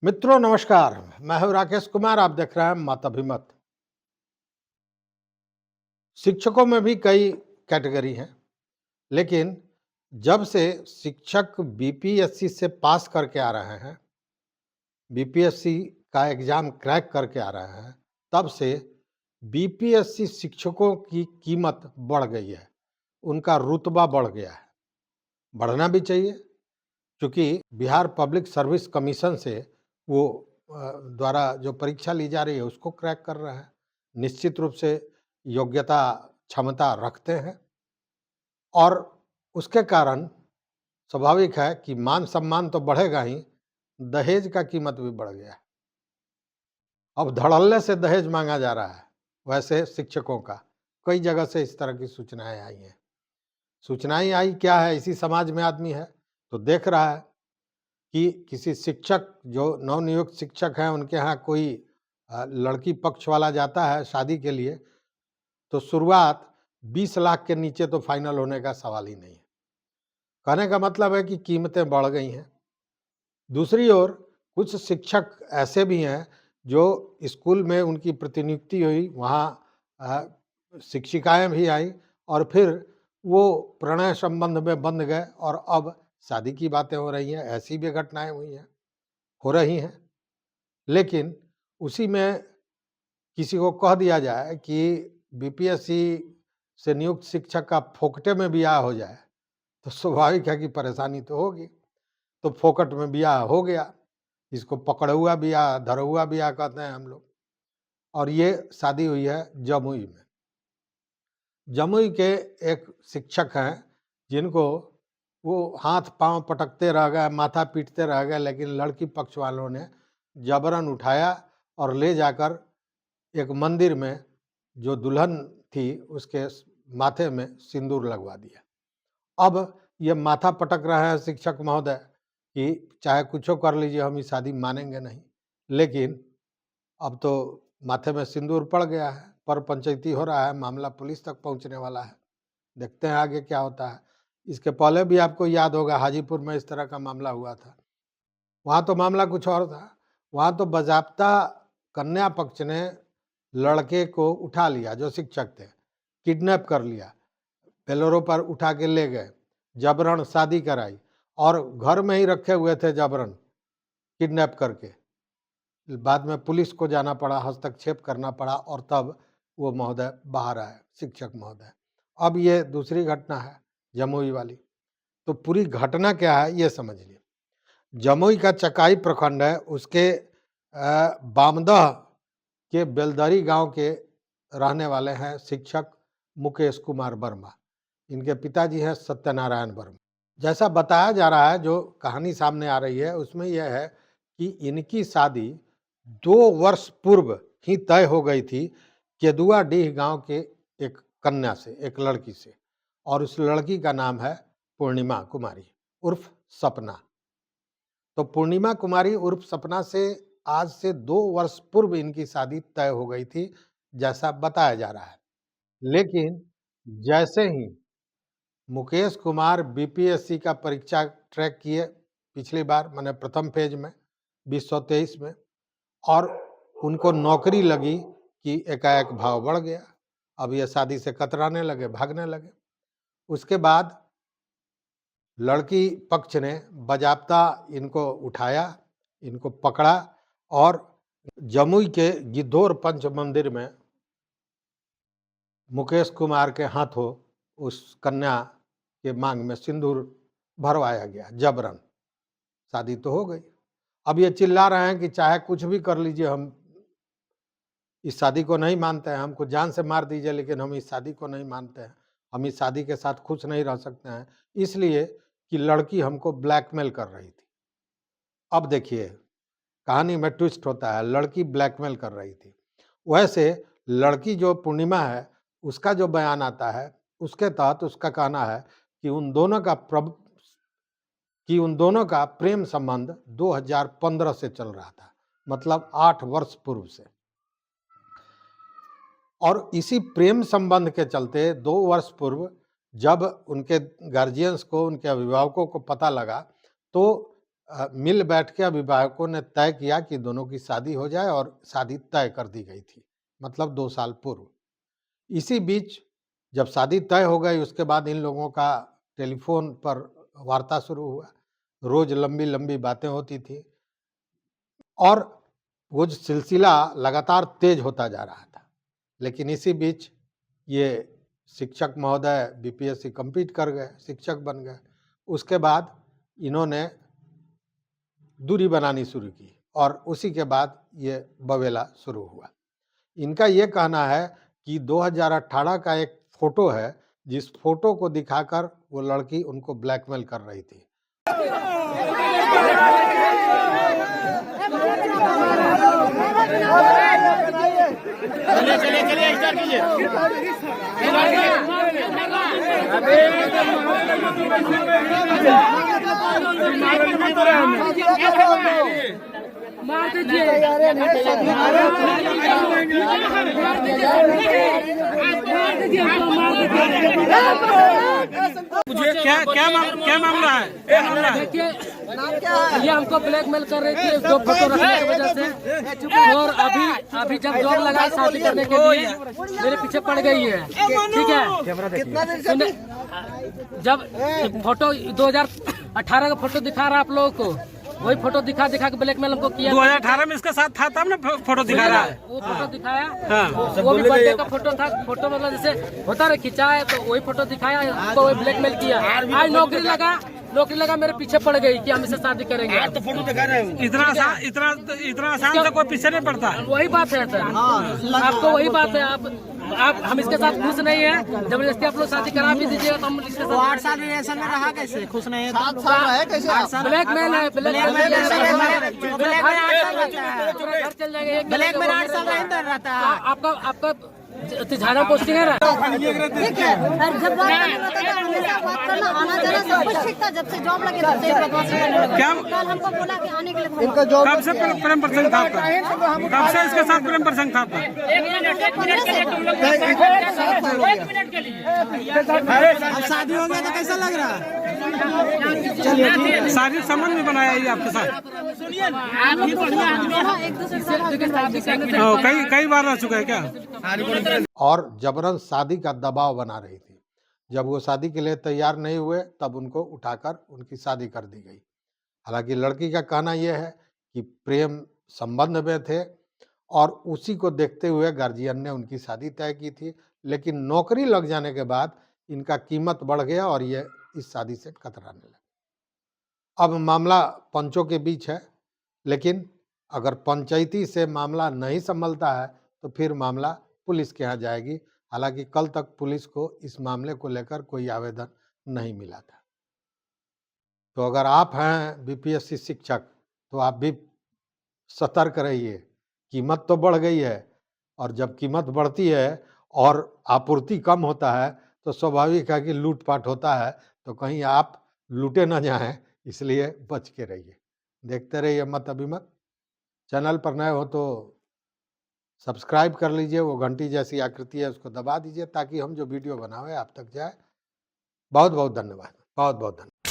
मित्रों नमस्कार। मैं हूं राकेश कुमार। आप देख रहे हैं मत अभिमत। शिक्षकों में भी कई कैटेगरी हैं, लेकिन जब से शिक्षक बीपीएससी से पास करके आ रहे हैं, बीपीएससी का एग्जाम क्रैक करके आ रहे हैं, तब से बीपीएससी शिक्षकों की कीमत बढ़ गई है। उनका रुतबा बढ़ गया है। बढ़ना भी चाहिए, क्योंकि बिहार पब्लिक सर्विस कमीशन से वो द्वारा जो परीक्षा ली जा रही है उसको क्रैक कर रहे हैं। निश्चित रूप से योग्यता क्षमता रखते हैं और उसके कारण स्वाभाविक है कि मान सम्मान तो बढ़ेगा ही, दहेज का कीमत भी बढ़ गया है। अब धड़ल्ले से दहेज मांगा जा रहा है। वैसे शिक्षकों का कई जगह से इस तरह की सूचनाएं आई हैं। सूचनाएं आई क्या है, इसी समाज में आदमी है तो देख रहा है कि किसी शिक्षक जो नवनियुक्त शिक्षक हैं उनके यहाँ कोई लड़की पक्ष वाला जाता है शादी के लिए, तो शुरुआत 20 लाख के नीचे तो फाइनल होने का सवाल ही नहीं है। कहने का मतलब है कि कीमतें बढ़ गई हैं। दूसरी ओर कुछ शिक्षक ऐसे भी हैं जो स्कूल में उनकी प्रतिनियुक्ति हुई, वहाँ शिक्षिकाएं भी आई और फिर वो प्रणय संबंध में बंध गए और अब शादी की बातें हो रही हैं। ऐसी भी घटनाएं हुई हैं, हो रही हैं। लेकिन उसी में किसी को कह दिया जाए कि बीपीएससी से नियुक्त शिक्षक का फोकटे में ब्याह हो जाए, तो स्वाभाविक है कि परेशानी तो होगी। तो फोकट में ब्याह हो गया, इसको पकड़ुआ ब्याह, धरहुआ ब्याह कहते हैं हम लोग। और ये शादी हुई है जमुई में। जमुई के एक शिक्षक हैं जिनको वो हाथ पांव पटकते रह गए, माथा पीटते रह गए, लेकिन लड़की पक्ष वालों ने जबरन उठाया और ले जाकर एक मंदिर में जो दुल्हन थी उसके माथे में सिंदूर लगवा दिया। अब ये माथा पटक रहे हैं शिक्षक महोदय कि चाहे कुछ कर लीजिए, हम ये शादी मानेंगे नहीं। लेकिन अब तो माथे में सिंदूर पड़ गया है, पर पंचायती हो रहा है, मामला पुलिस तक पहुंचने वाला है। देखते हैं आगे क्या होता है। इसके पहले भी आपको याद होगा हाजीपुर में इस तरह का मामला हुआ था। वहाँ तो मामला कुछ और था। वहाँ तो बाज़ाब्ता कन्या पक्ष ने लड़के को उठा लिया, जो शिक्षक थे, किडनैप कर लिया, बेलोरो पर उठा के ले गए, जबरन शादी कराई और घर में ही रखे हुए थे जबरन किडनैप करके। बाद में पुलिस को जाना पड़ा, हस्तक्षेप करना पड़ा और तब वो महोदय बाहर आए, शिक्षक महोदय। अब ये दूसरी घटना है जमुई वाली। तो पूरी घटना क्या है ये समझिए। जमुई का चकाई प्रखंड है, उसके बामदह के बेलदरी गांव के रहने वाले हैं शिक्षक मुकेश कुमार वर्मा। इनके पिताजी हैं सत्यनारायण वर्मा। जैसा बताया जा रहा है, जो कहानी सामने आ रही है उसमें यह है कि इनकी शादी 2 वर्ष पूर्व ही तय हो गई थी केदुआडीह गांव के एक कन्या से, एक लड़की से, और उस लड़की का नाम है पूर्णिमा कुमारी उर्फ सपना। तो पूर्णिमा कुमारी उर्फ सपना से आज से 2 वर्ष पूर्व इनकी शादी तय हो गई थी, जैसा बताया जा रहा है। लेकिन जैसे ही मुकेश कुमार बीपीएससी का परीक्षा ट्रैक किए पिछली बार, माने प्रथम फेज में 2023 में, और उनको नौकरी लगी कि एकाएक भाव बढ़ गया। अब ये शादी से कतराने लगे, भागने लगे। उसके बाद लड़की पक्ष ने बाज़ाब्ता इनको उठाया, इनको पकड़ा और जमुई के गिद्धौर पंच मंदिर में मुकेश कुमार के हाथों उस कन्या के मांग में सिंदूर भरवाया गया जबरन। शादी तो हो गई। अब ये चिल्ला रहे हैं कि चाहे कुछ भी कर लीजिए, हम इस शादी को नहीं मानते हैं, हमको जान से मार दीजिए, लेकिन हम इस शादी को नहीं मानते हैं, हम इस शादी के साथ खुश नहीं रह सकते हैं, इसलिए कि लड़की हमको ब्लैकमेल कर रही थी। अब देखिए कहानी में ट्विस्ट होता है, लड़की ब्लैकमेल कर रही थी। वैसे लड़की जो पूर्णिमा है उसका जो बयान आता है उसके तहत उसका कहना है कि उन दोनों का प्रेम संबंध 2015 से चल रहा था, मतलब 8 वर्ष पूर्व से। और इसी प्रेम संबंध के चलते 2 वर्ष पूर्व जब उनके गार्जियंस को, उनके अभिभावकों को पता लगा, तो मिल बैठ के अभिभावकों ने तय किया कि दोनों की शादी हो जाए और शादी तय कर दी गई थी, मतलब 2 साल पूर्व। इसी बीच जब शादी तय हो गई उसके बाद इन लोगों का टेलीफोन पर वार्ता शुरू हुआ, रोज लंबी-लंबी बातें होती थी और वो जो सिलसिला लगातार तेज होता जा रहा था। लेकिन इसी बीच ये शिक्षक महोदय बीपीएससी कंप्लीट कर गए, शिक्षक बन गए। उसके बाद इन्होंने दूरी बनानी शुरू की और उसी के बाद ये बवेला शुरू हुआ। इनका ये कहना है कि 2018 का एक फोटो है, जिस फोटो को दिखाकर वो लड़की उनको ब्लैकमेल कर रही थी। चलिए स्टार्ट कीजिए। मार दीजिए। क्या मामला है? देखिए, ये हमको ब्लैकमेल कर रही थी दो फोटो रखने की वजह से, और अभी जब जॉब लगा शादी करने के लिए मेरे पीछे पड़ गई है। ठीक है, सुने, जब फोटो 2018 का फोटो दिखा रहा आप लोगों को, वही फोटो दिखा के ब्लैकमेल हमको किया। 2018 में इसका साथ था तब ना फोटो दिखा रहा है। वो फोटो दिखाया, हाँ। वो भी बर्थडे का फोटो था। फोटो मतलब जैसे होता रहे खिंचा है, तो वही फोटो दिखाया, हमको वही ब्लैकमेल किया। आज नौकरी लगा मेरे पीछे पड़ गई कि हम इससे शादी करेंगे। तो फोटो दिखा रहे हैं। इतना आसान से कोई पीछे नहीं पड़ता। वही बात है सर, आपको वही बात है। आप हम इसके साथ खुश नहीं है, जबरदस्ती आप लोग शादी करा भी दीजिएगा तो हम इसके साथ। 8 साल रिलेशन में रहा, कैसे खुश नहीं है? 7 साल रहे कैसे? ब्लैकमेल है, ब्लैकमेल घर चल जाएगा। ब्लैक में 8 साल रहता है। आपका झाड़ा पोस्टिंग है ना। ठीक है, और जब बात करना आना जाना सब कुछ ठीक था। जब से जॉब लगे तब से बदमाशी करने लगा। कल हमको बोला कि आने के लिए कब से प्रेम प्रसंग था आपका? कब से इसके साथ प्रेम प्रसंग था आपका? अब शादी हो गया तो कैसा लग रहा है? शादी संबंध भी बनाया ये आपके साथ? एक दूसरे से कई बार रह चुका है क्या? और जबरन शादी का दबाव बना रही थी। जब वो शादी के लिए तैयार नहीं हुए तब उनको उठाकर उनकी शादी कर दी गई। हालांकि लड़की का कहना यह है कि प्रेम संबंध में थे और उसी को देखते हुए गार्जियन ने उनकी शादी तय की थी, लेकिन नौकरी लग जाने के बाद इनका कीमत बढ़ गया और ये इस शादी से कतराने लगे। अब मामला पंचों के बीच है, लेकिन अगर पंचायती से मामला नहीं संभलता है तो फिर मामला पुलिस के यहाँ जाएगी। हालांकि कल तक पुलिस को इस मामले को लेकर कोई आवेदन नहीं मिला था। तो अगर आप हैं बीपीएससी शिक्षक तो आप भी सतर्क रहिए। कीमत तो बढ़ गई है, और जब कीमत बढ़ती है और आपूर्ति कम होता है तो स्वाभाविक है कि लूटपाट होता है। तो कहीं आप लूटे न जाएं, इसलिए बच के रहिए। देखते रहिए मत अभिमत। चैनल पर नए हो तो सब्सक्राइब कर लीजिए, वो घंटी जैसी आकृति है उसको दबा दीजिए ताकि हम जो वीडियो बनावे आप तक जाए। बहुत बहुत धन्यवाद, बहुत बहुत धन्यवाद।